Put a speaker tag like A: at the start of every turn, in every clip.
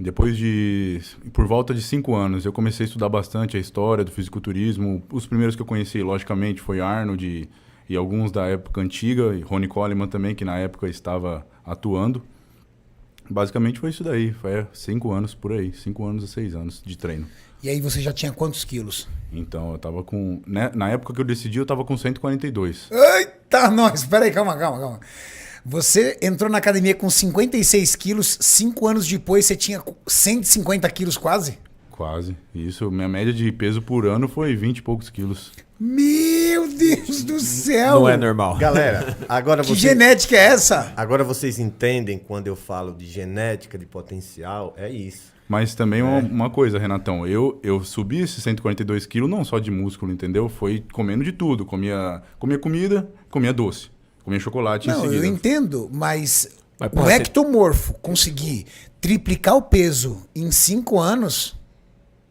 A: Depois por volta de 5 anos, eu comecei a estudar bastante a história do fisiculturismo. Os primeiros que eu conheci, logicamente, foi Arnold e alguns da época antiga, e Ronnie Coleman também, que na época estava atuando. Basicamente foi isso daí, foi 5 anos por aí, 5 anos a 6 anos de treino.
B: E aí você já tinha quantos quilos?
A: Então, eu tava com... Na época que eu decidi, eu tava com 142.
B: Eita, nós! Peraí, calma. Você entrou na academia com 56 quilos, 5 anos depois você tinha 150 quilos quase?
A: Quase. Isso, minha média de peso por ano foi 20 e poucos quilos.
B: Meu Deus do céu!
C: Não é normal.
D: Galera, agora
B: Que genética é essa?
D: Agora vocês entendem quando eu falo de genética, de potencial, é isso.
A: Mas também uma coisa, Renatão, eu subi esses 142 quilos não só de músculo, entendeu? Foi comendo de tudo, comia comida, comia doce. Comia chocolate em seguida.
B: Eu entendo, mas
C: porra,
B: o ectomorfo conseguir triplicar o peso em 5 anos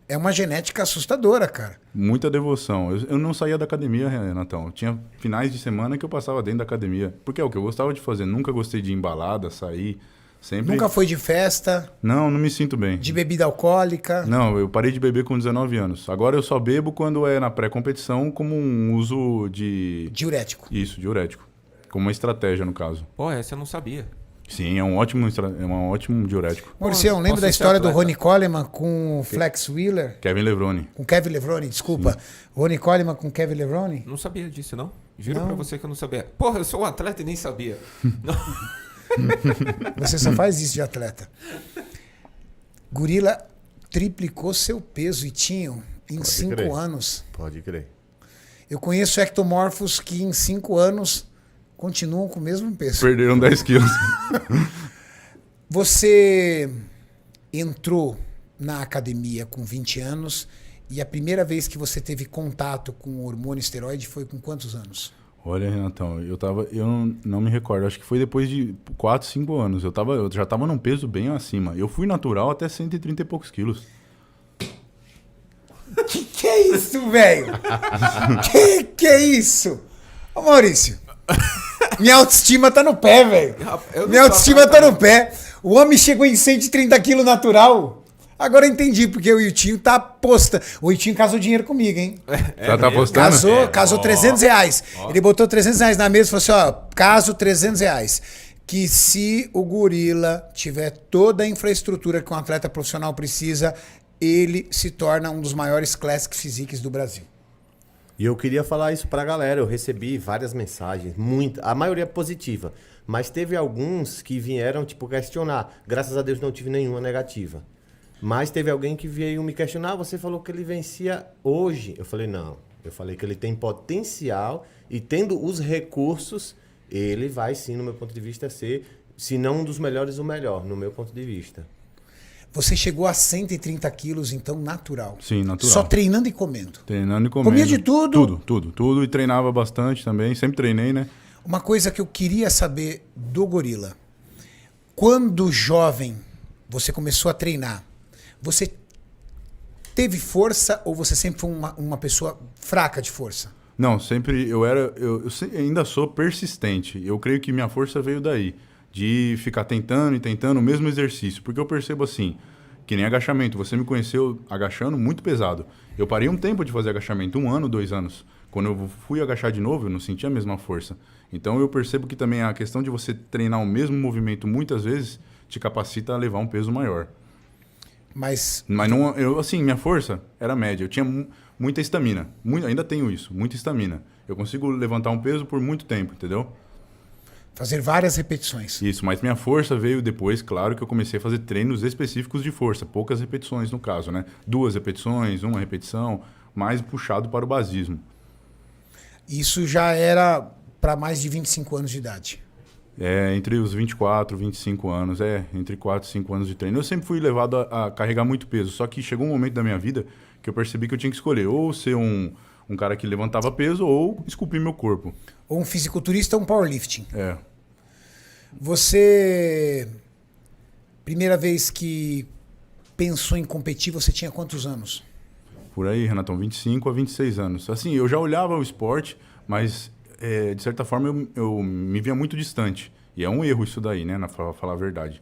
B: é uma genética assustadora, cara.
A: Muita devoção. Eu não saía da academia, Renatão. Tinha finais de semana que eu passava dentro da academia. Porque é o que eu gostava de fazer. Nunca gostei de embalada, sair. Sempre...
B: Nunca foi de festa?
A: Não me sinto bem.
B: De bebida alcoólica?
A: Não, eu parei de beber com 19 anos. Agora eu só bebo quando é na pré-competição como um uso de...
B: Diurético.
A: Isso, diurético. Como uma estratégia, no caso.
C: Pô, essa eu não sabia.
A: Sim, é um ótimo diurético.
B: Maurício, lembra
C: Posso
B: da
C: ser
B: história do
C: atleta?
B: Ronnie Coleman com o Flex Wheeler?
A: Kevin Levrone.
B: Com Kevin Levrone, desculpa. Ronnie Coleman com Kevin Levrone?
C: Não sabia disso, não. Juro
B: Não.
C: pra você que eu não sabia. Porra, eu sou um atleta e nem sabia. Não.
B: Você só faz isso de atleta. Gorila triplicou seu peso e tinham em
D: Pode
B: 5
D: crer.
B: anos.
D: Pode crer.
B: Eu conheço ectomorfos que em 5 anos continuam com o mesmo peso.
A: Perderam 10 quilos.
B: Você entrou na academia com 20 anos e a primeira vez que você teve contato com o hormônio esteroide foi com quantos anos?
A: Olha, Renatão, eu não me recordo, acho que foi depois de 4, 5 anos. Eu já tava num peso bem acima. Eu fui natural até 130 e poucos quilos.
B: Que é isso, velho? Que é isso? Ô, Maurício, minha autoestima tá no pé, velho.
C: Eu não
B: Minha
C: sou
B: autoestima
C: atleta,
B: tá no pé. O homem chegou em 130 quilos natural. Agora eu entendi, porque o Yutinho tá aposta. O Yutinho casou dinheiro comigo, hein?
A: Já tá apostando?
B: Casou R$300. Ele botou R$300 na mesa e falou assim, ó, caso R$300. Que se o Gorila tiver toda a infraestrutura que um atleta profissional precisa, ele se torna um dos maiores classic physiques do Brasil.
D: E eu queria falar isso pra galera. Eu recebi várias mensagens, a maioria positiva. Mas teve alguns que vieram, tipo, questionar. Graças a Deus não tive nenhuma negativa. Mas teve alguém que veio me questionar. Você falou que ele vencia hoje. Eu falei, não. Eu falei que ele tem potencial e tendo os recursos, ele vai sim, no meu ponto de vista, ser, se não um dos melhores, o melhor, no meu ponto de vista.
B: Você chegou a 130 quilos, então, natural.
A: Sim, natural.
B: Só treinando e comendo.
A: Treinando e comendo.
B: Comia de tudo?
A: Tudo. E treinava bastante também. Sempre treinei, né?
B: Uma coisa que eu queria saber do Gorila. Quando jovem, você começou a treinar, você teve força ou você sempre foi uma pessoa fraca de força?
A: Não, sempre eu ainda sou persistente. Eu creio que minha força veio daí. De ficar tentando e tentando o mesmo exercício. Porque eu percebo assim, que nem agachamento. Você me conheceu agachando muito pesado. Eu parei um tempo de fazer agachamento, 1 ano, 2 anos. Quando eu fui agachar de novo, eu não sentia a mesma força. Então eu percebo que também a questão de você treinar o mesmo movimento muitas vezes te capacita a levar um peso maior.
B: Mas
A: não, minha força era média. Eu tinha muita estamina. Ainda tenho isso, muita estamina. Eu consigo levantar um peso por muito tempo, entendeu?
B: fazer várias repetições.
A: Isso, mas minha força veio depois, claro, que eu comecei a fazer treinos específicos de força. Poucas repetições no caso, né? 2 repetições, 1 repetição, mais puxado para o basismo.
B: Isso já era para mais de 25 anos de idade.
A: Entre os 24 e 25 anos, entre 4 e 5 anos de treino. Eu sempre fui levado a carregar muito peso, só que chegou um momento da minha vida que eu percebi que eu tinha que escolher ou ser um cara que levantava peso ou esculpir meu corpo.
B: Ou um fisiculturista ou um powerlifting. Você, primeira vez que pensou em competir, você tinha quantos anos?
A: Por aí, Renatão, 25 a 26 anos. Assim, eu já olhava o esporte, mas de certa forma eu me via muito distante. E é um erro isso daí, né, pra falar a verdade.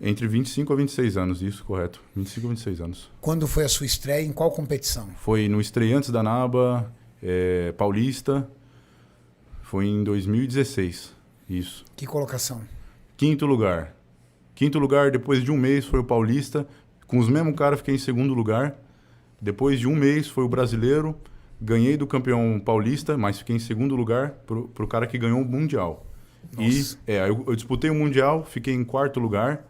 A: Entre 25 a 26 anos, isso, correto. 25 a 26 anos.
B: Quando foi a sua estreia? Em qual competição?
A: Foi no Estreantes da NABA, Paulista. Foi em 2016, isso.
B: Que colocação?
A: Quinto lugar. Quinto lugar, depois de um mês, foi o Paulista. Com os mesmos caras, fiquei em segundo lugar. Depois de um mês, foi o Brasileiro. Ganhei do campeão paulista, mas fiquei em segundo lugar pro cara que ganhou o Mundial.
B: Nossa.
A: E eu disputei o Mundial, fiquei em quarto lugar.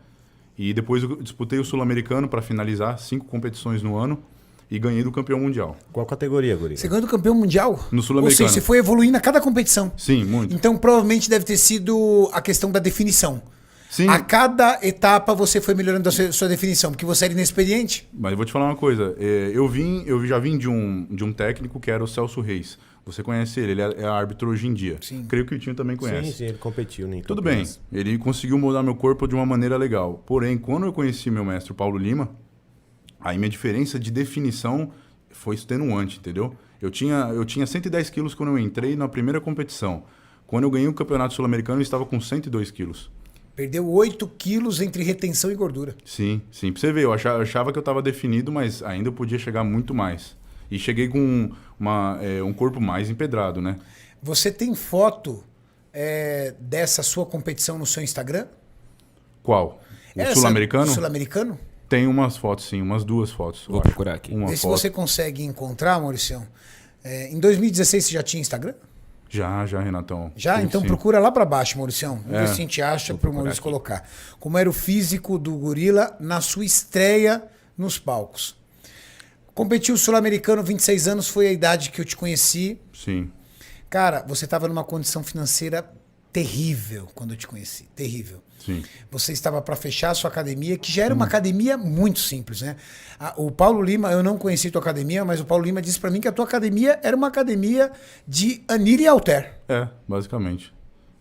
A: E depois eu disputei o Sul-Americano para finalizar 5 competições no ano. E ganhei do campeão mundial.
D: Qual categoria, Guri?
B: Você ganhou do campeão mundial?
A: No Sul-Americano.
B: Ou seja, você foi evoluindo a cada competição.
A: Sim, muito.
B: Então, provavelmente deve ter sido a questão da definição.
A: Sim.
B: A cada etapa você foi melhorando a sua definição, porque você era inexperiente.
A: Mas eu vou te falar uma coisa. Eu já vim de um técnico que era o Celso Reis. Você conhece ele é árbitro hoje em dia.
B: Sim.
A: Creio que o Tinho também conhece.
D: Sim, ele competiu. Nem
A: Tudo bem, ele conseguiu moldar meu corpo de uma maneira legal. Porém, quando eu conheci meu mestre Paulo Lima, aí minha diferença de definição foi extenuante, entendeu? Eu tinha 110 quilos quando eu entrei na primeira competição. Quando eu ganhei o Campeonato Sul-Americano, eu estava com 102 quilos.
B: Perdeu 8 quilos entre retenção e gordura.
A: Sim, sim. Pra você ver, eu achava que eu estava definido, mas ainda eu podia chegar muito mais. E cheguei com um corpo mais empedrado, né?
B: Você tem foto dessa sua competição no seu Instagram?
A: Qual? O
B: Essa-
A: Sul-Americano?
B: Sul-Americano?
A: Tem umas fotos, sim. Umas 2 fotos. eu
C: Vou
A: acho.
C: procurar aqui.
A: Uma
B: Vê se
A: foto.
B: você consegue encontrar, Mauricião. Em 2016 você já tinha Instagram?
A: Já, Renatão.
B: Já?
A: Sim,
B: Então
A: sim.
B: procura lá pra baixo, Mauricião. Vamos ver se a gente acha pro
C: procurar
B: Maurício
C: aqui.
B: colocar. Como era o físico do Gorila na sua estreia nos palcos. Competiu o Sul-Americano, 26 anos, foi a idade que eu te conheci.
A: Sim.
B: Cara, você estava numa condição financeira terrível quando eu te conheci. Terrível.
A: Sim.
B: Você estava para fechar a sua academia, que já era uma academia muito simples, né? O Paulo Lima, eu não conheci tua academia, mas o Paulo Lima disse para mim que a tua academia era uma academia de Alter.
A: Basicamente.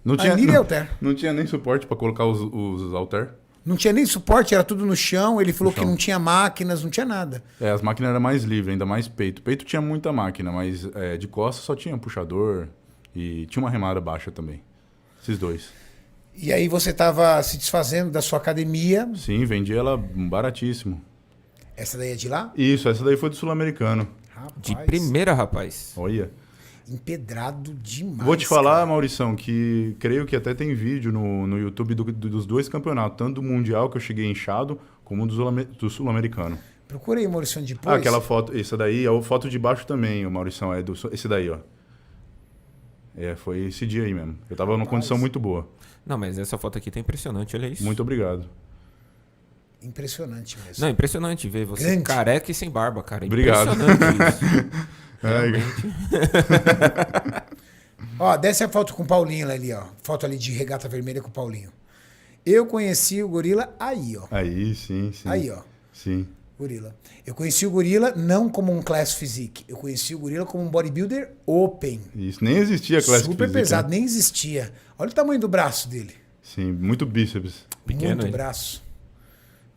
B: Anilha e halter.
A: Não tinha nem suporte para colocar os halter.
B: Não tinha nem suporte, era tudo no chão. Ele falou
A: No
B: que
A: chão.
B: não tinha máquinas, não tinha nada.
A: As máquinas eram mais livres, ainda mais peito. Peito tinha muita máquina, mas de costas só tinha puxador e tinha uma remada baixa também. Esses dois.
B: E aí você estava se desfazendo da sua academia.
A: Sim, vendi ela baratíssimo.
B: Essa daí é de lá?
A: Isso, essa daí foi do Sul-Americano.
B: Rapaz,
C: De primeira, rapaz.
A: Olha.
B: empedrado demais.
A: Vou te falar,
B: cara.
A: Maurição, que creio que até tem vídeo no YouTube dos 2 campeonatos, tanto do Mundial que eu cheguei inchado, como do Sul-Americano.
B: Procura aí, Maurício, depois.
A: Aquela foto, essa daí, a foto de baixo também, o Maurição, esse daí, ó. Foi esse dia aí mesmo. Eu tava numa condição muito boa.
C: Não, mas essa foto aqui tá impressionante, olha isso.
A: Muito obrigado.
B: Impressionante mesmo.
C: Não, impressionante ver você
B: Grande.
C: careca e sem barba, cara.
A: Obrigado.
C: Impressionante isso.
B: Ó, desce a foto com o Paulinho ali, ó. Foto ali de regata vermelha com o Paulinho. Eu conheci o Gorila aí, ó.
A: Aí, sim.
B: Aí, ó.
A: Sim.
B: Gorila. Eu conheci o Gorila não como um class physique. Eu conheci o Gorila como um bodybuilder open.
A: Isso, nem existia Classic
B: Super
A: Physique,
B: pesado,
A: né?
B: nem existia. Olha o tamanho do braço dele.
A: Sim, muito bíceps.
C: Pequeno,
B: Muito
C: hein?
B: braço.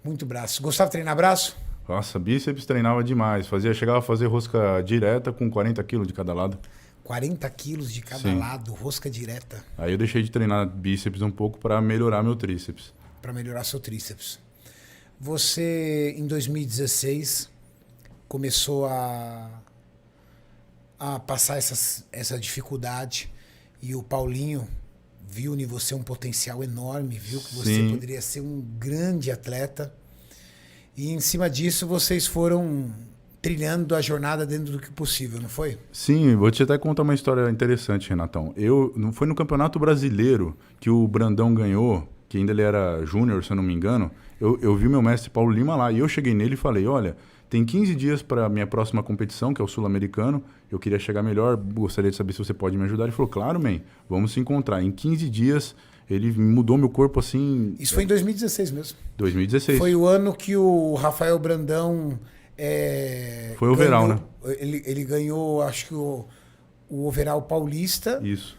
B: Muito braço. Gostava de treinar braço?
A: Nossa, bíceps treinava demais. Chegava a fazer rosca direta com 40 quilos de cada lado.
B: 40 quilos de cada
A: Sim.
B: lado, rosca direta,
A: Aí eu deixei de treinar bíceps um pouco para melhorar meu tríceps.
B: para melhorar seu tríceps. Você, em 2016, começou a passar essa dificuldade e o Paulinho viu em você um potencial enorme, viu que você
A: Sim.
B: poderia ser um grande atleta. E em cima disso, vocês foram trilhando a jornada dentro do que possível, não foi?
A: Sim, vou te até contar uma história interessante, Renatão. Foi no Campeonato Brasileiro que o Brandão ganhou, que ainda ele era júnior, se eu não me engano. Eu vi meu mestre Paulo Lima lá e eu cheguei nele e falei, olha, tem 15 dias para minha próxima competição, que é o Sul-Americano. Eu queria chegar melhor, gostaria de saber se você pode me ajudar. Ele falou, claro, man, vamos se encontrar. Em 15 dias, ele mudou meu corpo assim...
B: Isso foi em 2016 mesmo.
A: 2016.
B: Foi o ano que o Rafael Brandão...
A: Foi o overall,
B: ganhou,
A: né?
B: Ele ganhou, acho que o overall paulista.
A: Isso.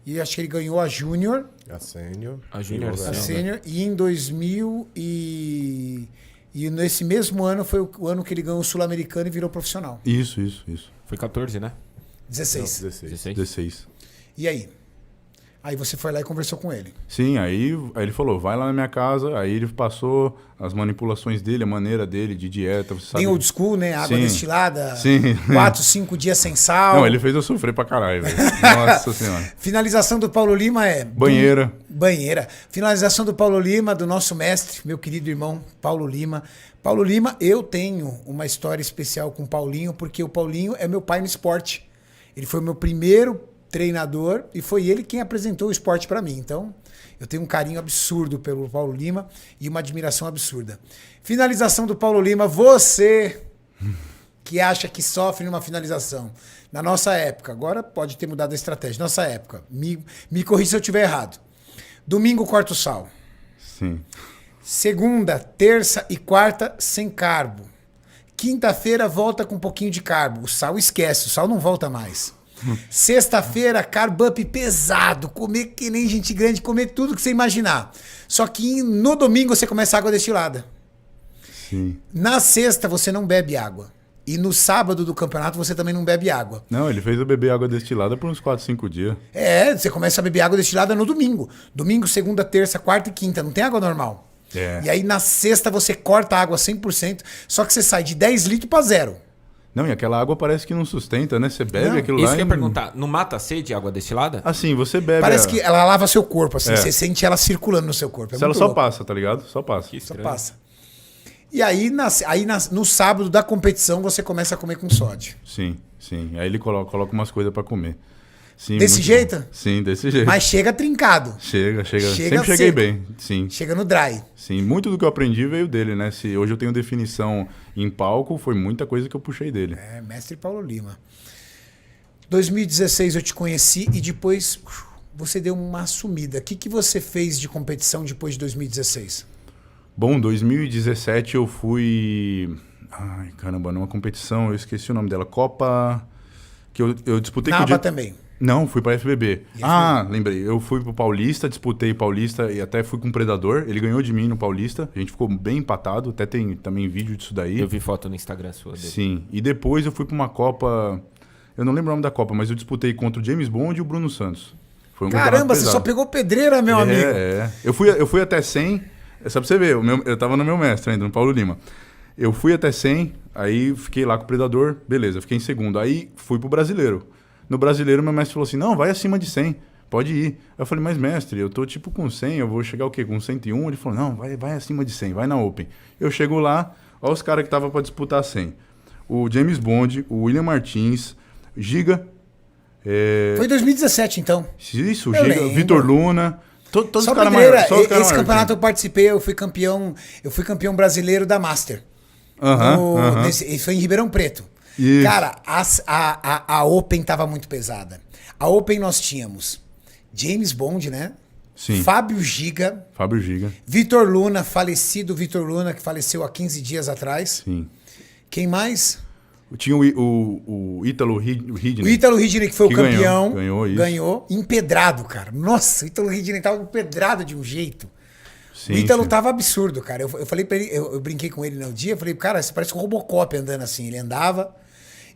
B: E acho que ele ganhou a Júnior,
D: A sênior.
C: A Júnior
B: a
C: Sim.
B: Sênior. E em 2000 e nesse mesmo ano foi o ano que ele ganhou o Sul-Americano e virou profissional.
A: Isso.
C: Foi 14, né?
B: 16.
D: 16.
C: 16.
A: 16.
B: E aí? Aí você foi lá e conversou com ele.
A: Sim, aí ele falou, vai lá na minha casa, aí ele passou as manipulações dele, a maneira dele de dieta, você sabe.
B: Bem old school, né? Água
A: Sim.
B: destilada,
A: Sim.
B: 4, 5 dias sem sal.
A: Não, ele fez eu sofrer pra caralho, velho. Nossa senhora.
B: Finalização do Paulo Lima é...
A: Banheira.
B: Banheira. Finalização do Paulo Lima, do nosso mestre, meu querido irmão Paulo Lima. Paulo Lima, eu tenho uma história especial com o Paulinho, porque o Paulinho é meu pai no esporte. Ele foi o meu primeiro treinador e foi ele quem apresentou o esporte para mim. Então, eu tenho um carinho absurdo pelo Paulo Lima e uma admiração absurda. Finalização do Paulo Lima, você que acha que sofre numa finalização. Na nossa época, agora pode ter mudado a estratégia, nossa época, me corrija se eu estiver errado. Domingo corta o sal.
A: Sim.
B: Segunda, terça e quarta sem carbo. Quinta-feira volta com um pouquinho de carbo. O sal esquece, o sal não volta mais. Sexta-feira, carb up pesado, comer que nem gente grande, comer tudo que você imaginar. Só que no domingo você começa água destilada.
A: Sim.
B: Na sexta você não bebe água. E no sábado do campeonato você também não bebe água.
A: Não, ele fez eu beber água destilada por uns 4, 5 dias.
B: É, você começa a beber água destilada no domingo. Domingo, segunda, terça, quarta e quinta. Não tem água normal.
A: É.
B: E aí na sexta você corta a água 100%, só que você sai de 10 litros para 0.
A: Não, e aquela água parece que não sustenta, né? Você bebe
B: Não,
A: aquilo
C: Isso
A: lá
C: que eu ia
A: e...
C: perguntar, não mata a sede água destilada?
A: Assim, você bebe...
B: Parece que ela lava seu corpo, assim.
A: É.
B: Você sente ela circulando no seu corpo. É
A: Se ela
B: muito
A: só
B: louco.
A: passa, tá ligado? Só passa.
C: Que
B: Só
C: estranho.
B: passa. E aí, no sábado da competição, você começa a comer com sódio.
A: Sim, sim. Aí ele coloca umas coisas pra comer. Sim,
B: Desse
A: muito
B: jeito?
A: bom. Sim, desse jeito.
B: Mas chega trincado.
A: Chega.
B: Chega
A: Sempre cheguei
B: seco.
A: bem. Sim.
B: Chega no dry.
A: Sim, muito do que eu aprendi veio dele, né? Se hoje eu tenho definição em palco, foi muita coisa que eu puxei dele.
B: É, mestre Paulo Lima. 2016 eu te conheci e depois você deu uma sumida. O que você fez de competição depois de 2016?
A: Bom, 2017 eu fui... Ai, caramba, numa competição, eu esqueci o nome dela. Copa... Que eu disputei
B: Na
A: com o
B: aba
A: Di-
B: também.
A: Não, fui pra FBB.
B: E
A: Ah, lembrei. Eu fui pro Paulista, disputei Paulista e até fui com o Predador. Ele ganhou de mim no Paulista. A gente ficou bem empatado. Até tem também vídeo disso daí.
C: Eu vi foto no Instagram sua dele.
A: Sim. E depois eu fui pra uma Copa... Eu não lembro o nome da Copa, mas eu disputei contra o James Bond e o Bruno Santos. Foi um
B: Caramba,
A: campeonato
B: você
A: pesado.
B: só pegou pedreira, meu amigo.
A: É. Eu fui até 100. É só pra você ver, eu tava no meu mestre ainda, no Paulo Lima. Eu fui até 100, aí fiquei lá com o Predador, beleza, fiquei em segundo. Aí fui pro Brasileiro. No Brasileiro, meu mestre falou assim, não, vai acima de 100, pode ir. Eu falei, mas mestre, eu tô tipo com 100, eu vou chegar o quê? Com 101? Ele falou, não, vai acima de 100, vai na Open. Eu chego lá, ó os caras que tava pra disputar 100. O James Bond, o William Martins, Giga...
B: Foi 2017, então.
A: Isso,
B: Eu
A: Giga,
B: lembro.
A: Vitor Luna... Todos
B: Só
A: os caras
B: pedreira.
A: maiores. Só os caras
B: Esse
A: maiores,
B: campeonato
A: sim.
B: eu participei, eu fui campeão brasileiro da Master.
A: Aham.
B: Isso foi em Ribeirão Preto.
A: Isso.
B: Cara, a Open tava muito pesada. A Open nós tínhamos James Bond, né?
A: Sim.
B: Fábio Giga,
A: Fábio Giga,
B: Vitor Luna, falecido Vitor Luna, que faleceu há 15 dias atrás.
A: sim.
B: Quem mais?
A: Tinha o Ítalo Ridney.
B: O Ítalo Ridney, que foi
A: Que
B: o campeão.
A: ganhou isso.
B: Ganhou. Empedrado, cara. Nossa, o Ítalo Ridney tava empedrado de um jeito.
A: Sim,
B: O Ítalo
A: sim.
B: tava absurdo, cara. Eu falei pra ele, eu brinquei com ele no dia, eu falei, cara, você parece um Robocop andando assim. Ele andava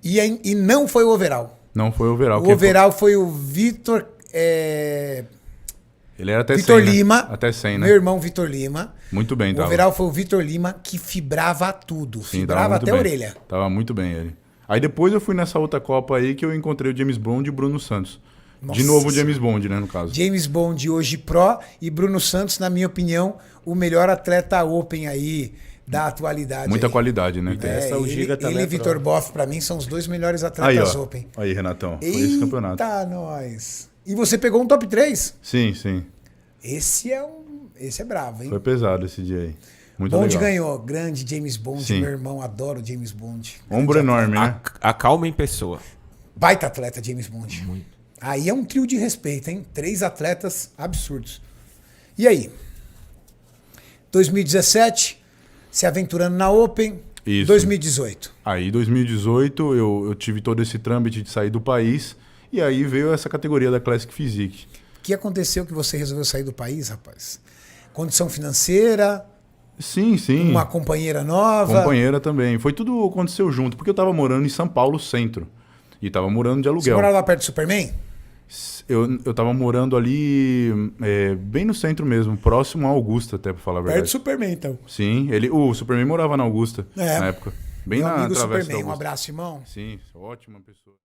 B: e não foi o overall.
A: Não foi o overall.
B: O overall foi o Vitor...
A: Ele era até
B: Vitor
A: 100, né?
B: Lima.
A: Até 100, né?
B: Meu irmão Vitor Lima.
A: Muito bem,
B: O
A: tava.
B: overall foi o Vitor Lima, que fibrava tudo.
A: Sim, tava
B: fibrava
A: muito
B: até
A: bem.
B: a orelha.
A: Tava muito bem ele. Aí depois eu fui nessa outra Copa aí que eu encontrei o James Bond e o Bruno Santos.
B: Nossa
A: De novo o James Bond, né, no caso.
B: James Bond hoje pró e Bruno Santos, na minha opinião, o melhor atleta open aí da atualidade.
A: Muita
B: aí.
A: qualidade, né?
D: Essa o Giga também
B: Ele e
D: é
B: Vitor
D: pró.
B: Boff, pra mim, são os dois melhores
A: Aí,
B: atletas
A: ó.
B: open.
A: Aí, Renatão. Foi esse campeonato.
B: Eita, nós. E você pegou um top 3?
A: Sim, sim.
B: Esse é bravo, hein?
A: Foi pesado esse dia aí. Muito
B: Bond
A: legal.
B: ganhou. Grande James Bond,
A: Sim.
B: meu irmão, adoro James Bond.
A: Ombro enorme, né?
C: A calma em pessoa.
B: Baita atleta James Bond. Aí é um trio de respeito, hein? 3 atletas absurdos. E aí? 2017, se aventurando na Open.
A: Isso.
B: 2018.
A: Aí, em 2018, eu tive todo esse trâmite de sair do país. E aí veio essa categoria da Classic Physique.
B: O que aconteceu que você resolveu sair do país, rapaz? Condição financeira,
A: Sim, sim.
B: uma companheira nova.
A: Companheira também. Foi tudo aconteceu junto, porque eu tava morando em São Paulo, centro. E tava morando de
B: Você
A: aluguel.
B: morava lá perto do Superman?
A: Eu tava morando ali, bem no centro mesmo, próximo a Augusta, até pra falar a
B: Perto do
A: verdade.
B: Superman, então.
A: Sim, o Superman morava na Augusta,
B: É.
A: na época. Bem
B: Meu
A: na
B: amigo
A: travessa da
B: Superman, um
A: Augusta.
B: abraço, irmão.
A: Sim, ótima pessoa.